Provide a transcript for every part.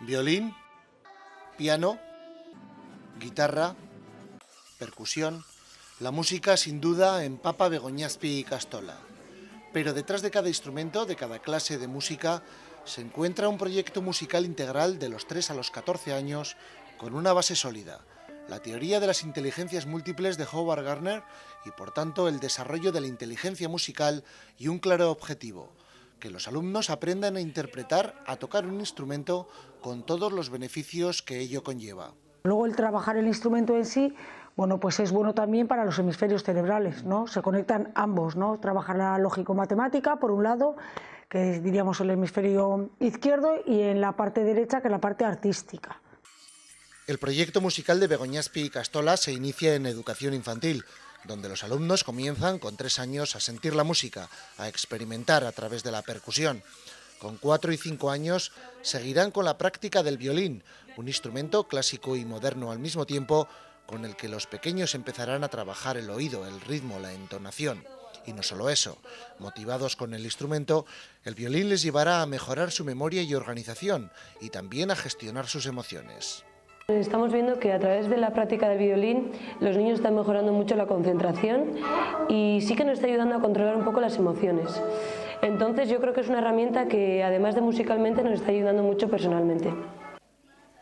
Violín, piano, guitarra, percusión. La música sin duda empapa Begoñazpi y Castola. Pero detrás de cada instrumento, de cada clase de música, se encuentra un proyecto musical integral de los 3 a los 14 años con una base sólida. La teoría de las inteligencias múltiples de Howard Gardner y por tanto el desarrollo de la inteligencia musical y un claro objetivo: que los alumnos aprendan a interpretar, a tocar un instrumento con todos los beneficios que ello conlleva. Luego el trabajar el instrumento en sí, bueno, pues es bueno también para los hemisferios cerebrales, ¿no? Se conectan ambos, ¿no? Trabajar la lógico-matemática, por un lado, que es, diríamos, el hemisferio izquierdo, y en la parte derecha, que es la parte artística. El proyecto musical de Begoñazpi y Castola se inicia en educación infantil, donde los alumnos comienzan con 3 años a sentir la música, a experimentar a través de la percusión. Con 4 y 5 años seguirán con la práctica del violín, un instrumento clásico y moderno al mismo tiempo, con el que los pequeños empezarán a trabajar el oído, el ritmo, la entonación. Y no solo eso, motivados con el instrumento, el violín les llevará a mejorar su memoria y organización, y también a gestionar sus emociones. Estamos viendo que a través de la práctica del violín los niños están mejorando mucho la concentración y sí que nos está ayudando a controlar un poco las emociones. Entonces yo creo que es una herramienta que además de musicalmente nos está ayudando mucho personalmente.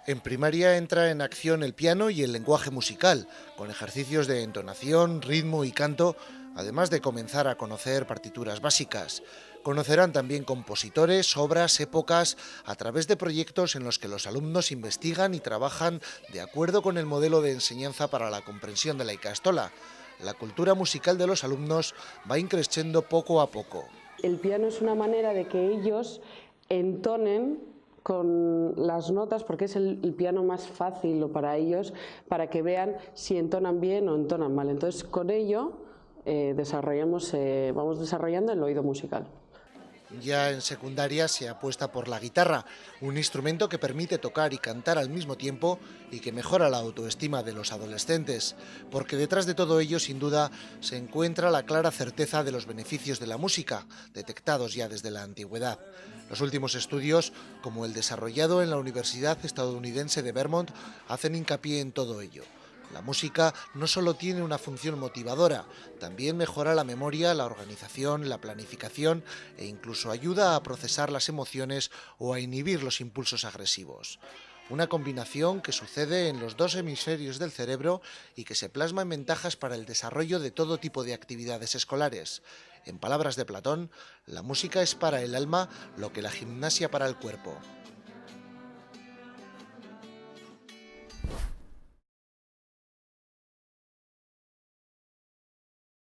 En primaria entra en acción el piano y el lenguaje musical, con ejercicios de entonación, ritmo y canto, además de comenzar a conocer partituras básicas. Conocerán también compositores, obras, épocas, a través de proyectos en los que los alumnos investigan y trabajan de acuerdo con el modelo de enseñanza para la comprensión de la ikastola. La cultura musical de los alumnos va increciendo poco a poco. El piano es una manera de que ellos entonen con las notas, porque es el piano más fácil para ellos, para que vean si entonan bien o entonan mal. Entonces, con ello vamos desarrollando el oído musical. Ya en secundaria se apuesta por la guitarra, un instrumento que permite tocar y cantar al mismo tiempo y que mejora la autoestima de los adolescentes, porque detrás de todo ello, sin duda, se encuentra la clara certeza de los beneficios de la música, detectados ya desde la antigüedad. Los últimos estudios, como el desarrollado en la Universidad Estadounidense de Vermont, hacen hincapié en todo ello. La música no solo tiene una función motivadora, también mejora la memoria, la organización, la planificación e incluso ayuda a procesar las emociones o a inhibir los impulsos agresivos. Una combinación que sucede en los 2 hemisferios del cerebro y que se plasma en ventajas para el desarrollo de todo tipo de actividades escolares. En palabras de Platón, la música es para el alma lo que la gimnasia para el cuerpo.